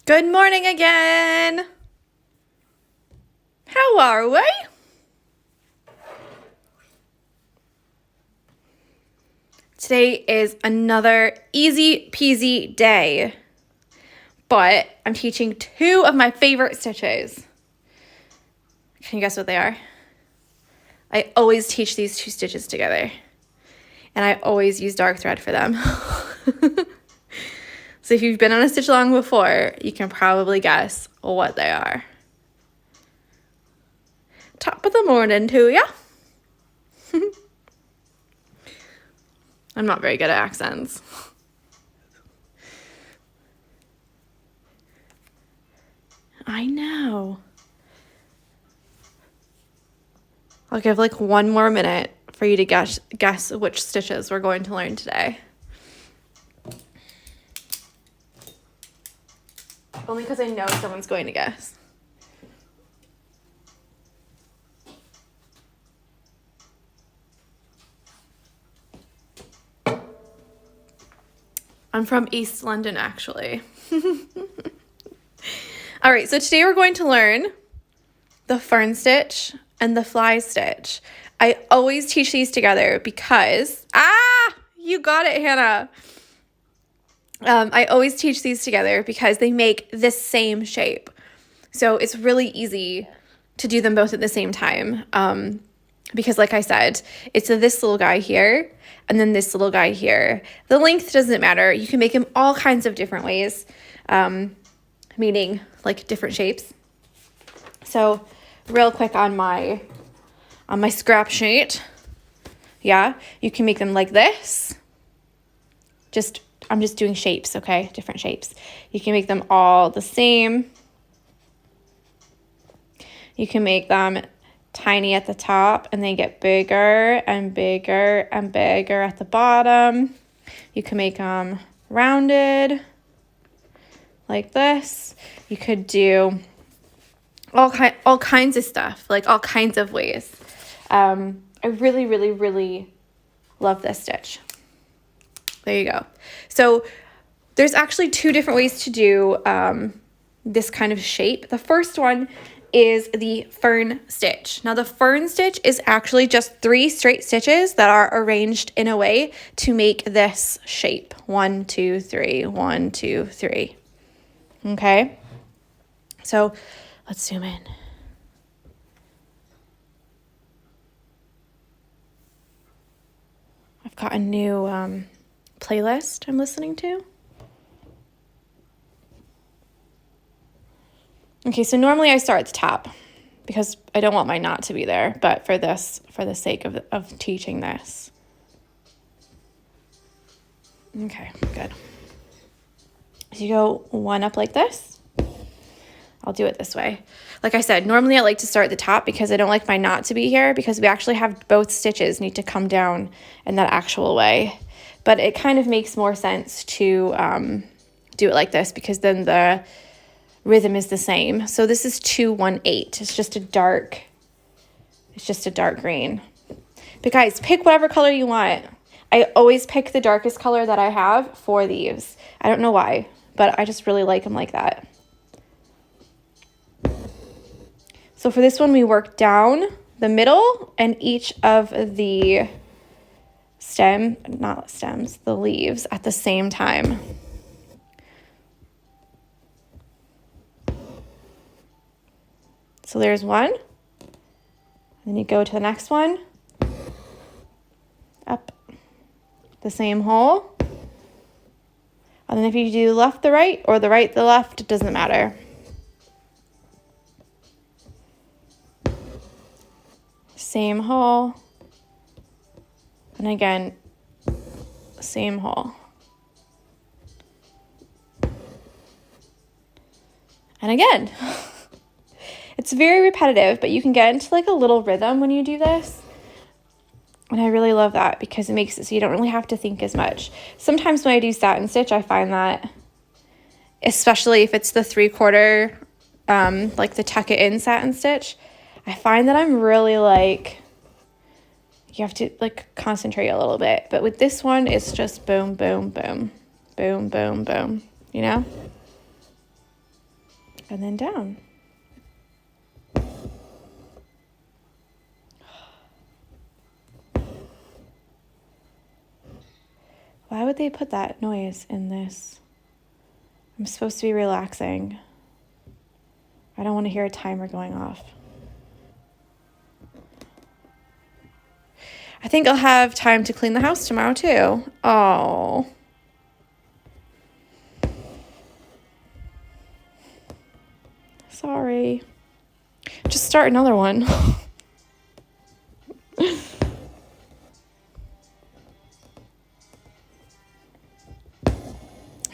Good morning again. How are we? Today is another easy peasy day, but I'm teaching two of my favorite stitches. Can you guess what they are? I always teach these two stitches together, and I always use dark thread for them. So if you've been on a stitch along before, you can probably guess what they are. Top of the morning to ya. I'm not very good at accents. I know. I'll give like one more minute for you to guess which stitches we're going to learn today. Only because I know someone's going to guess. I'm from East London, actually. All right, so today we're going to learn the fern stitch and the fly stitch. I always teach these together because, you got it, Hannah. I always teach these together because they make the same shape. So it's really easy to do them both at the same time. Because like I said, it's this little guy here and then this little guy here. The length doesn't matter. You can make them all kinds of different ways, meaning like different shapes. So real quick on my scrap sheet, yeah, you can make them like this. I'm just doing shapes, okay? Different shapes. You can make them all the same. You can make them tiny at the top and they get bigger and bigger and bigger at the bottom. You can make them rounded like this. You could do all kinds of stuff, like all kinds of ways. I really, really, really love this stitch. There you go. So there's actually two different ways to do this kind of shape. The first one is the fern stitch. Now the fern stitch is actually just 3 straight stitches that are arranged in a way to make this shape. 1, 2, 3, 1, 2, 3. Okay. So let's zoom in. I've got a new playlist I'm listening to. Okay, so normally I start at the top because I don't want my knot to be there, but for the sake of teaching this. Okay, good. So you go one up like this. I'll do it this way. Like I said, normally I like to start at the top because I don't like my knot to be here because we actually have both stitches need to come down in that actual way. But it kind of makes more sense to do it like this because then the rhythm is the same. So this is 218. It's just a dark green. But guys, pick whatever color you want. I always pick the darkest color that I have for these. I don't know why, but I just really like them like that. So for this one, we work down the middle and each of the the leaves at the same time. So there's one. Then you go to the next one. Up the same hole. And then if you do left, the right, or the right, the left, it doesn't matter. Same hole. And again, same hole. And again. It's very repetitive, but you can get into like a little rhythm when you do this. And I really love that because it makes it so you don't really have to think as much. Sometimes when I do satin stitch, I find that, especially if it's the 3/4, like the tuck it in satin stitch, I find that I'm really like, you have to like concentrate a little bit. But with this one, it's just boom, boom, boom, boom, boom, boom, you know? and then down. Why would they put that noise in this? I'm supposed to be relaxing. I don't want to hear a timer going off. I think I'll have time to clean the house tomorrow too. Oh. Sorry. Just start another one.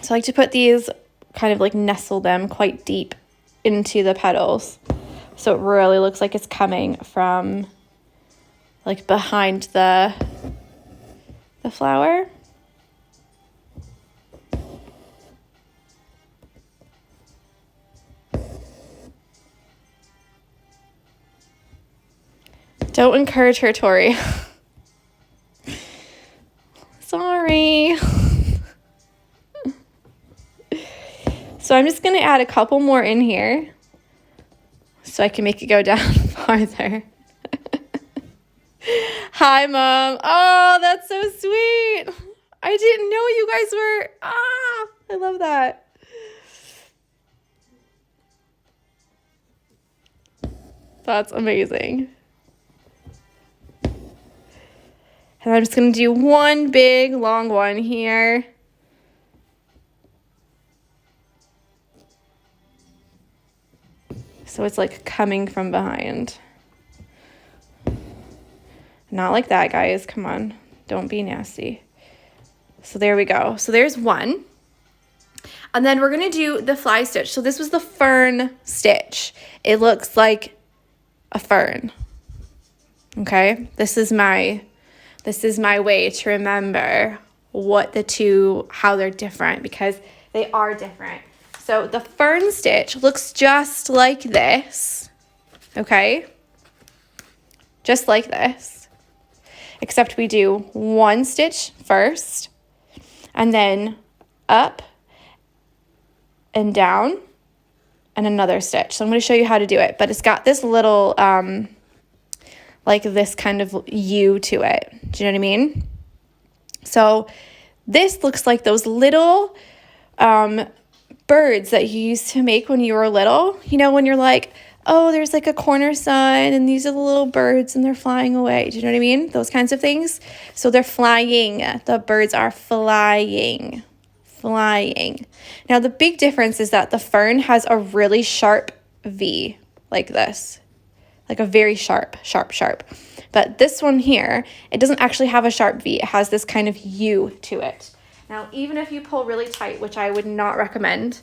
So I like to put these, kind of like nestle them quite deep into the petals. So it really looks like it's coming from like behind the flower. Don't encourage her, Tori. Sorry. So I'm just going to add a couple more in here so I can make it go down farther. Hi, Mom. Oh, that's so sweet. I didn't know you guys were. I love that. That's amazing. And I'm just going to do one big long one here. So it's like coming from behind. Not like that, guys. Come on. Don't be nasty. So there we go. So there's one. And then we're going to do the fly stitch. So this was the fern stitch. It looks like a fern. Okay? This is my way to remember what the two, how they're different, because they are different. So the fern stitch looks just like this, okay? Just like this, except we do one stitch first, and then up and down, and another stitch. So I'm going to show you how to do it, but it's got this little, like this kind of U to it. Do you know what I mean? So this looks like those little, birds that you used to make when you were little. You know, when you're like, oh, there's like a corner sun and these are the little birds and they're flying away. Do you know what I mean? Those kinds of things. So they're flying. The birds are flying. Flying. Now the big difference is that the fern has a really sharp V like this. Like a very sharp. But this one here, it doesn't actually have a sharp V. It has this kind of U to it. Now, even if you pull really tight, which I would not recommend,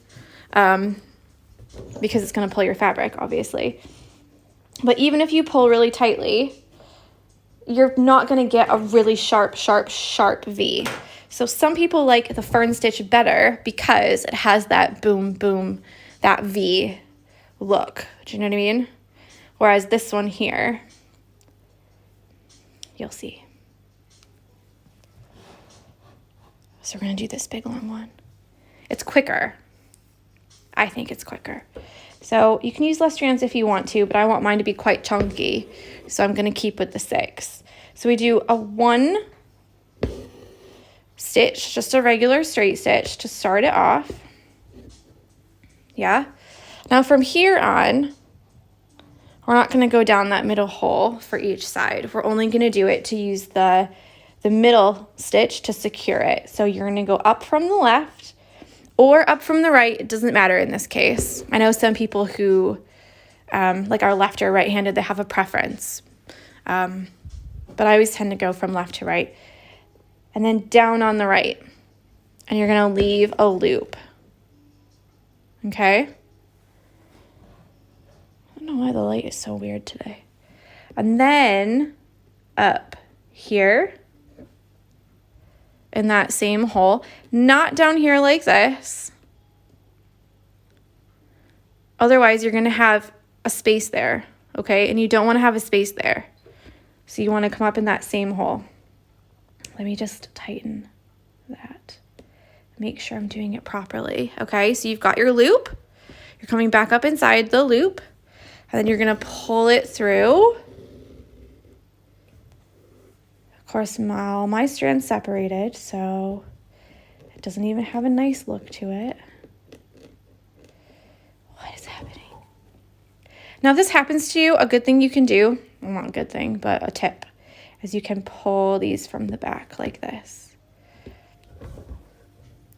because it's going to pull your fabric, obviously. But even if you pull really tightly, you're not going to get a really sharp V. So some people like the fern stitch better because it has that boom, boom, that V look. Do you know what I mean? Whereas this one here, you'll see. So we're going to do this big long one. It's quicker. I think it's quicker. So you can use less strands if you want to, but I want mine to be quite chunky. So I'm going to keep with the 6. So we do a 1 stitch, just a regular straight stitch to start it off. Yeah. Now from here on, we're not going to go down that middle hole for each side. We're only going to do it to use the middle stitch to secure it. So you're going to go up from the left or up from the right. It doesn't matter in this case. I know some people who like are left or right-handed, they have a preference. But I always tend to go from left to right. And then down on the right. And you're going to leave a loop. Okay? I don't know why the light is so weird today. And then up here in that same hole, not down here like this. Otherwise, you're going to have a space there, okay? And you don't want to have a space there. So you want to come up in that same hole. Let me just tighten that. Make sure I'm doing it properly, okay? So you've got your loop. You're coming back up inside the loop, and then you're gonna pull it through. Of course, all my strands separated, so it doesn't even have a nice look to it. What is happening? Now, if this happens to you, a good thing you can do, well, not a good thing, but a tip, is you can pull these from the back like this.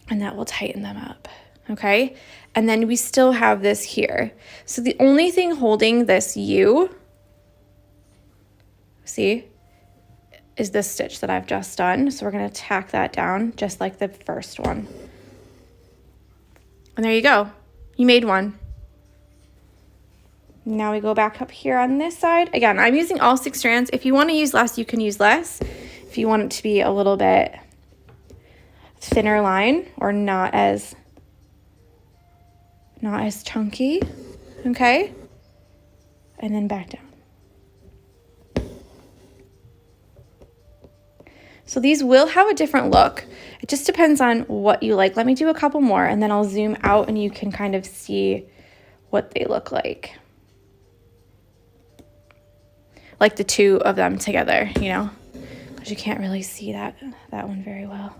And that will tighten them up, okay? And then we still have this here. So the only thing holding this U, see, is this stitch that I've just done. So we're gonna tack that down just like the first one. And there you go, you made one. Now we go back up here on this side. Again, I'm using all 6 strands. If you wanna use less, you can use less. If you want it to be a little bit thinner line or not as chunky, okay? And then back down. So these will have a different look. It just depends on what you like. Let me do a couple more and then I'll zoom out and you can kind of see what they look like. Like the two of them together, you know, because you can't really see that one very well.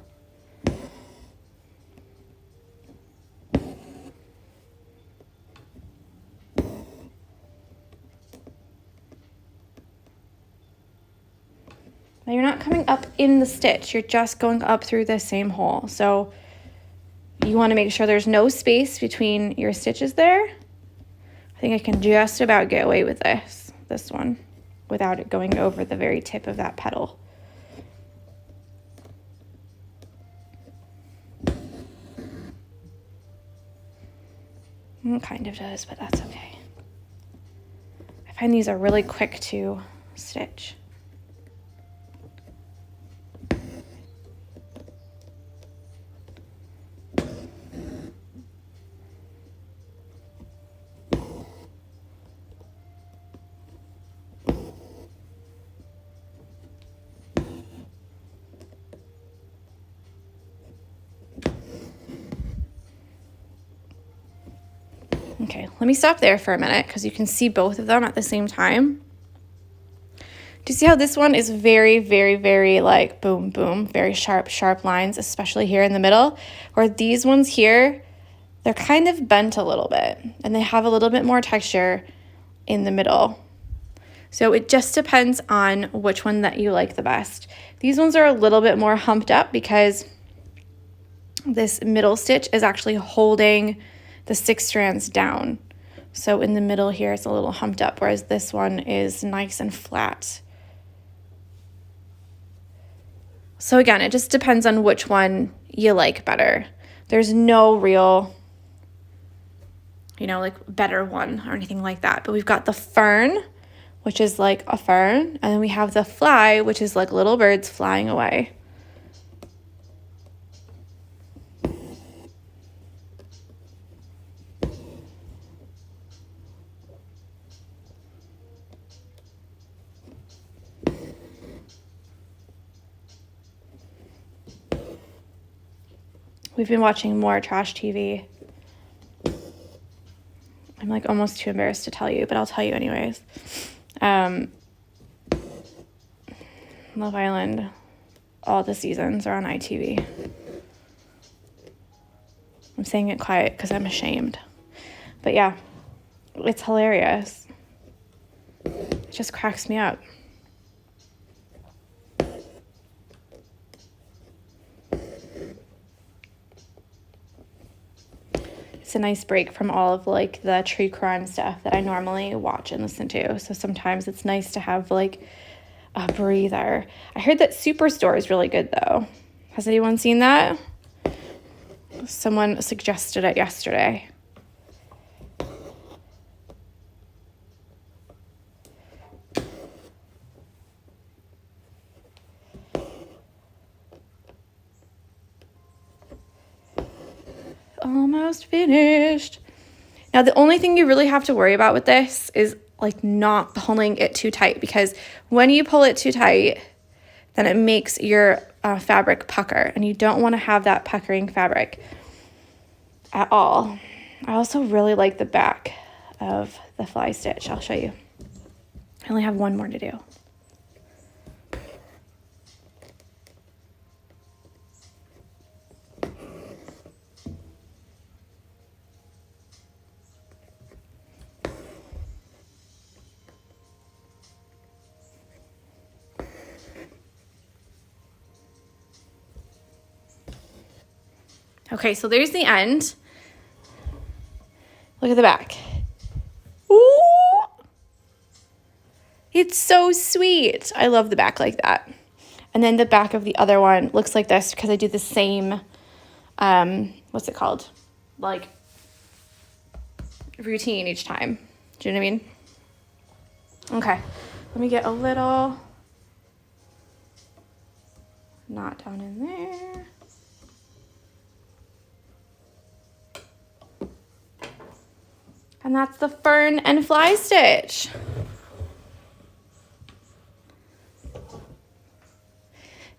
Now you're not coming up in the stitch, you're just going up through the same hole. So you want to make sure there's no space between your stitches there. I think I can just about get away with this one, without it going over the very tip of that petal. It kind of does, but that's okay. I find these are really quick to stitch. Okay, let me stop there for a minute because you can see both of them at the same time. Do you see how this one is very, very, very like boom, boom, very sharp, sharp lines, especially here in the middle, where these ones here, they're kind of bent a little bit and they have a little bit more texture in the middle. So it just depends on which one that you like the best. These ones are a little bit more humped up because this middle stitch is actually holding the 6 strands down. So in the middle here, it's a little humped up, whereas this one is nice and flat. So again, it just depends on which one you like better. There's no real, you know, like better one or anything like that. But we've got the fern, which is like a fern, and then we have the fly, which is like little birds flying away. We've been watching more trash TV. I'm like almost too embarrassed to tell you, but I'll tell you anyways. Love Island, all the seasons are on ITV. I'm saying it quiet because I'm ashamed. But yeah, it's hilarious. It just cracks me up. It's a nice break from all of like the true crime stuff that I normally watch and listen to. So sometimes it's nice to have like a breather. I heard that Superstore is really good though. Has anyone seen that? Someone suggested it yesterday. Almost finished. Now the only thing you really have to worry about with this is like not pulling it too tight, because when you pull it too tight, then it makes your fabric pucker, and you don't want to have that puckering fabric at all. I also really like the back of the fly stitch. I'll show you. I only have one more to do. Okay, so there's the end. Look at the back. Ooh! It's so sweet. I love the back like that. And then the back of the other one looks like this because I do the same, what's it called? Like, routine each time. Do you know what I mean? Okay, let me get a little knot down in there. And that's the fern and fly stitch.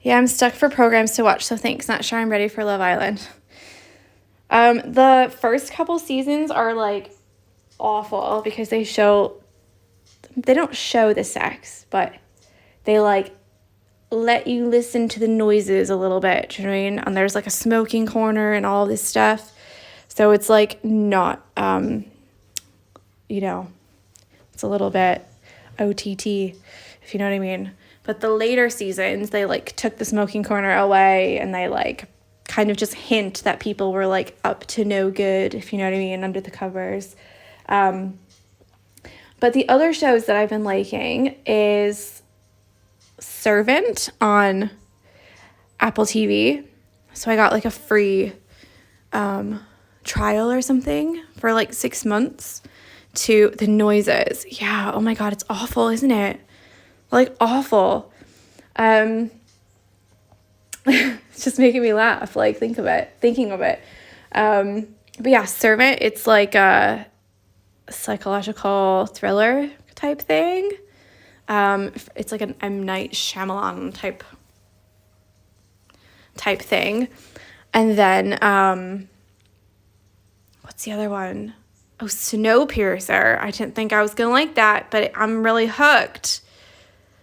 Yeah, I'm stuck for programs to watch, so thanks. Not sure I'm ready for Love Island. The first couple seasons are like awful because they don't show the sex, but they like let you listen to the noises a little bit. Do you know what I mean? And there's like a smoking corner and all this stuff. So it's like not, you know, it's a little bit OTT, if you know what I mean. But the later seasons, they like took the smoking corner away and they like kind of just hint that people were like up to no good, if you know what I mean, under the covers. But the other shows that I've been liking is Servant on Apple TV. So I got like a free trial or something for like 6 months to the noises. Yeah, oh my God, it's awful, isn't it? Like awful. It's just making me laugh, like thinking of it. But yeah, Servant, it's like a psychological thriller type thing. It's like an M. Night Shyamalan type thing. And then, what's the other one? Oh, Snowpiercer. I didn't think I was going to like that, but I'm really hooked.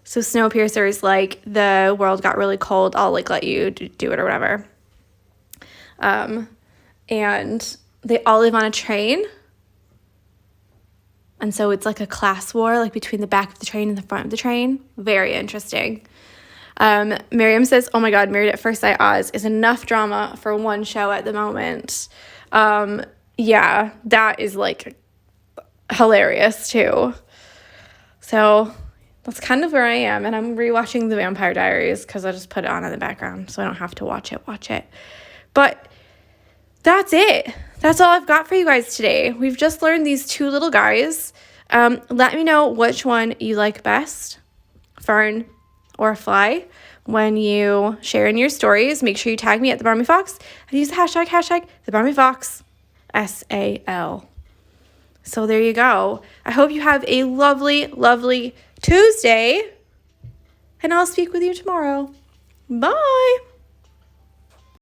So Snowpiercer is like the world got really cold. I'll like let you do it or whatever. And they all live on a train. And so it's like a class war, like between the back of the train and the front of the train. Very interesting. Miriam says, oh my God, Married at First Sight Oz is enough drama for one show at the moment. Yeah, that is like hilarious too. So that's kind of where I am. And I'm rewatching The Vampire Diaries because I just put it on in the background so I don't have to watch it. But that's it. That's all I've got for you guys today. We've just learned these two little guys. Let me know which one you like best, Fern or Fly, when you share in your stories. Make sure you tag me at The Barmy Fox and use the hashtag The Barmy Fox, SAL. So there you go. I hope you have a lovely, lovely Tuesday, and I'll speak with you tomorrow. Bye.